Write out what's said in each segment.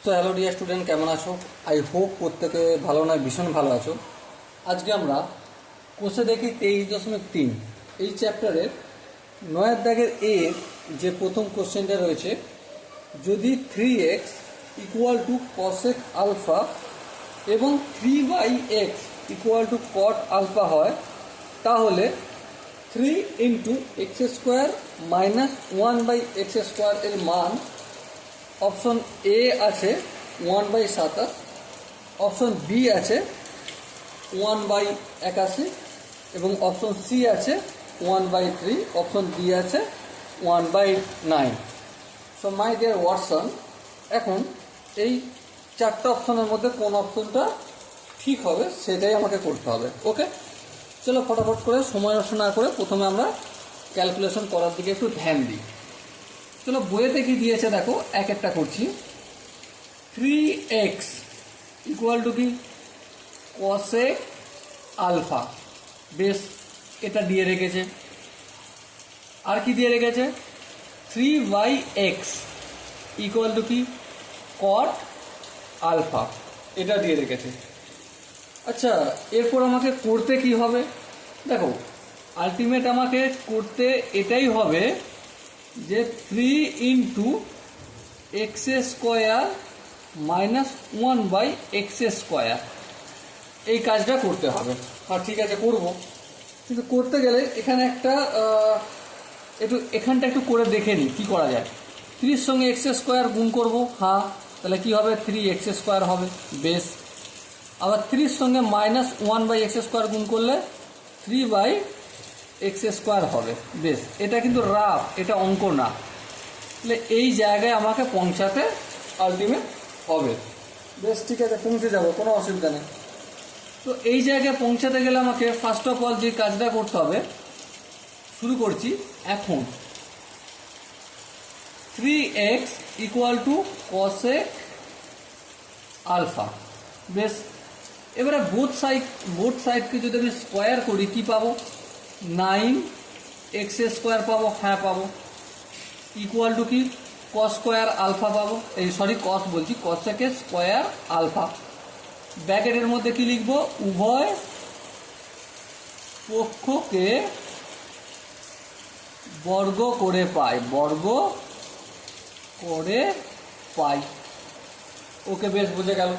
তো hello dear student, কেমন আছো? আই হোপ প্রত্যেকে ভালো নয়, ভীষণ ভালো আছো। আজকে আমরা কোষে দেখি 23.3 এই চ্যাপ্টারের 9 দাগের এর যে প্রথম কোশ্চেনটা রয়েছে, যদি 3x equal to cosec alpha এবং 3/x equal to cot alpha হয়, তাহলে 3 into x square minus 1/x² এর মান অপশন এ আছে 1/27, অপশন বি আছে 1/81 এবং অপশন সি আছে 1/3, অপশন ডি আছে 1/9। সো মাই ডিয়ার ওয়াটসন, এখন এই চারটা অপশনের মধ্যে কোন অপশনটা ঠিক হবে সেটাই আমাকে করতে হবে। ওকে, চলো ফটাফট করে সময় নষ্ট না করে প্রথমে আমরা ক্যালকুলেশন করার দিকে একটু ধ্যান দিই। চলো বইয়েতে কি দিয়েছে দেখো, এক একটা করছি। 3x ইকুয়াল টু কি কসেক আলফা, বেশ এটা দিয়ে রেখেছে। আর কি দিয়ে রেখেছে? 3/x ইকুয়াল টু কি কট আলফা, এটা দিয়ে রেখেছে। আচ্ছা, এরপর আমাকে করতে কি হবে? দেখো আলটিমেট আমাকে করতে এটাই হবে যে 3 into x square minus 1/x², এই কাজটা করতে হবে। হ্যাঁ ঠিক আছে, করব, কিন্তু করতে গেলে এখানে একটা এখানটা একটু করে দেখে নিই কী করা যায়। 3 সঙ্গে x² গুণ করব, হ্যাঁ তাহলে কি হবে 3x² হবে, বেশ। আবার 3 সঙ্গে মাইনাস 1/x² গুণ করলে 3/x² হবে, বেশ। এটা কিন্তু রাফ, এটা অঙ্ক না, তাহলে এই জায়গায় আমাকে পৌঁছাতে আলটিমেট হবে। বেশ ঠিক আছে, পৌঁছে যাব, কোনো অসুবিধা নেই। তো এই জায়গায় পৌঁছাতে গেলে আমাকে ফার্স্ট অফ অল যে কাজটা করতে হবে, শুরু করছি এখন। 3x equal to cosec alpha, বেশ। এবারে বোথ সাইডকে যদি আমি স্কোয়ার করি কি পাবো? 9x² পাবো, হ্যাঁ পাবো। ইকুয়াল টু কি কস স্কোয়ার আলফা পাবো, এই সরি কস বলছি, কসেকের স্কোয়ার আলফা। ব্র্যাকেটের মধ্যে কি লিখবো? উভয় পক্ষকে বর্গ করে পাই, বর্গ করে পাই। ওকে, বেশ বুঝে গেল।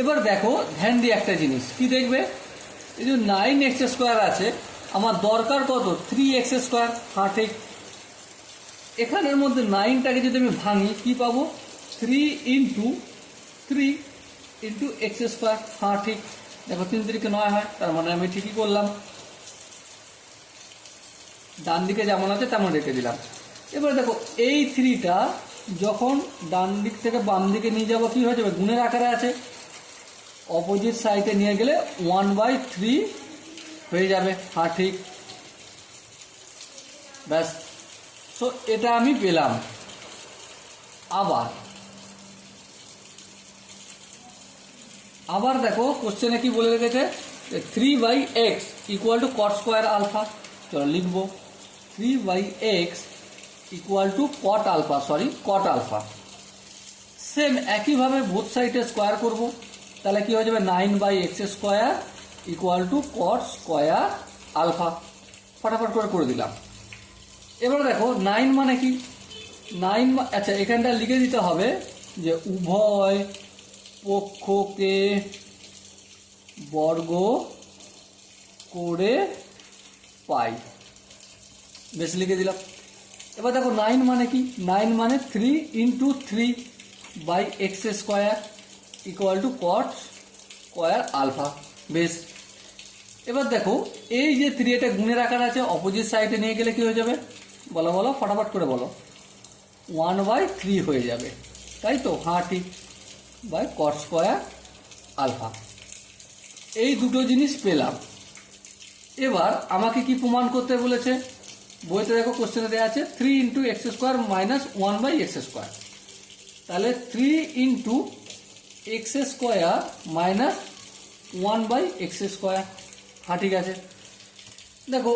এবার দেখো ধ্যান দিয়ে একটা জিনিস কি দেখবে, এই যে 9x² আছে, আমার দরকার কত? 3x²। হ্যাঁ ঠিক, এখানের মধ্যে 9টাকে যদি আমি ভাঙি কি পাবো? 3 ইন্টু 3 ইন্টু x²। হ্যাঁ ঠিক, দেখো 3 3 9 হয়, তার মানে আমি ঠিকই করলাম, ডান দিকে যেমন আছে তেমন রেখে দিলাম। এবার দেখো এই 3টা যখন ডান দিক থেকে বাম দিকে নিয়ে যাবো কি হয়ে যাবে? গুণের আকারে আছে, অপোজিট সাইডে নিয়ে গেলে 1/3 হয়ে যাবে। হ্যাঁ ঠিক, ব্যাস। সো এটা আমি পেলাম। আবার দেখো কোশ্চেনে কি বলে রেখেছে, 3/x equal to cot square alpha. চলো লিখবো 3/x equal to cot alpha, sorry cot alpha. Same একইভাবে বোথ সাইডে স্কোয়ার করব, তাহলে কি হয়ে যাবে? 9/x² equal to cot square alpha. ফটাফট করে দিলাম। এবার দেখো 9 মানে কি? 9, আচ্ছা এখানটা লিখে দিতে হবে যে উভয় পক্ষকে বর্গ করে পাই, বেশ লিখে দিলাম। এবার দেখো 9 মানে কি? 9 মানে 3 into 3/x² equal to cot square alpha, বেশ। এবার দেখো এই যে 3 এটা গুণের আকার আছে, অপোজিট সাইডে নিয়ে গেলে কি হয়ে যাবে? বলো বলো, ফটাফট করে বলো। 1/3 হয়ে যাবে, তাই তো? হ্যাঁ ঠিক, বাই কট স্কোয়ার আলফা। এই দুটো জিনিস পেলাম। এবার আমাকে কি প্রমাণ করতে বলেছে? বইতে দেখো কোশ্চেনে দেওয়া আছে 3 ইন্টু x² মাইনাস 1/x², তাহলে 3 ইন্টু x² মাইনাস 1/x²। হ্যাঁ ঠিক আছে, দেখো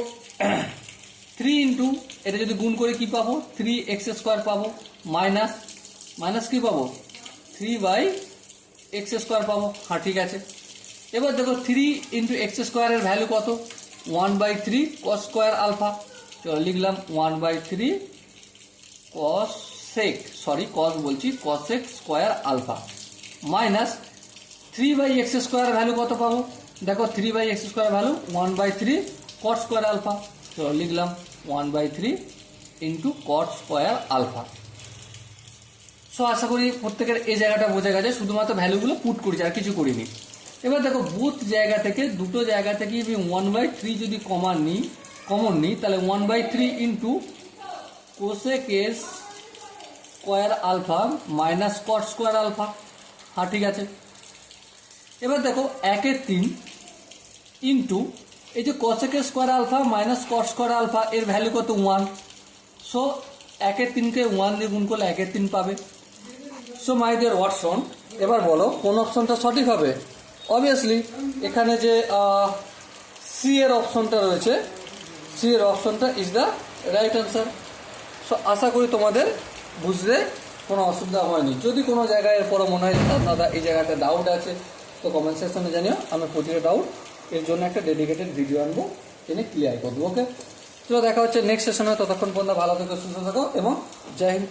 3 ইন্টু এটা যদি গুণ করে কি পাবো? 3x² পাবো, মাইনাস কি পাবো? 3/x² পাবো। হ্যাঁ ঠিক আছে। এবার দেখো 3 × x² এর ভ্যালু কত? 1/3 cos স্কোয়ার আলফা। চলো লিখলাম 1/3 cosec square alpha minus 3/x² value কত পাবো? দেখো 3/x² value 1/3 cot square alpha. চলো লিখলাম 1/3 × cot স্কোয়ার আলফা। সো আশা করি প্রত্যেকের এই জায়গাটা বোঝা গেছে, শুধুমাত্র ভ্যালুগুলো পুট করেছি আর কিছু করিনি। এবার দেখো বুথ জায়গা থেকে, দুটো জায়গা থেকে আমি 1/3 যদি কমন নিই তাহলে 1/3 × cosec square alpha minus cot square alpha. হ্যাঁ ঠিক আছে। এবার দেখো 1/3 ইন্টু এই যে cosec square alpha minus cot square alpha, এর ভ্যালু কত? 1। সো 1/3কে 1 দিয়ে গুণ করলে 1/3 পাবে। সো মাই ডিয়ার ওয়াটসন, এবার বলো কোন অপশনটা সঠিক হবে? অবভিয়াসলি এখানে যে সি এর অপশনটা রয়েছে, সি এর অপশনটা is the right answer. So আশা করি তোমাদের বুঝতে কোনো অসুবিধা হয়নি। যদি কোনো জায়গায় এরপরে মনে হয় দাদা এই জায়গাটা ডাউট আছে, তো কমেন্ট সেকশনে জানিও, আমি প্রতিটা ডাউট এর জন্য একটা ডেডিকেটেড ভিডিও আনবো, এনে ক্লিয়ার করবো। ওকে, চলো দেখা হচ্ছে নেক্সট সেশনে। ততক্ষণ পর্যন্ত ভালো থেকো, সুস্থ থাকো এবং জয় হিন্দ।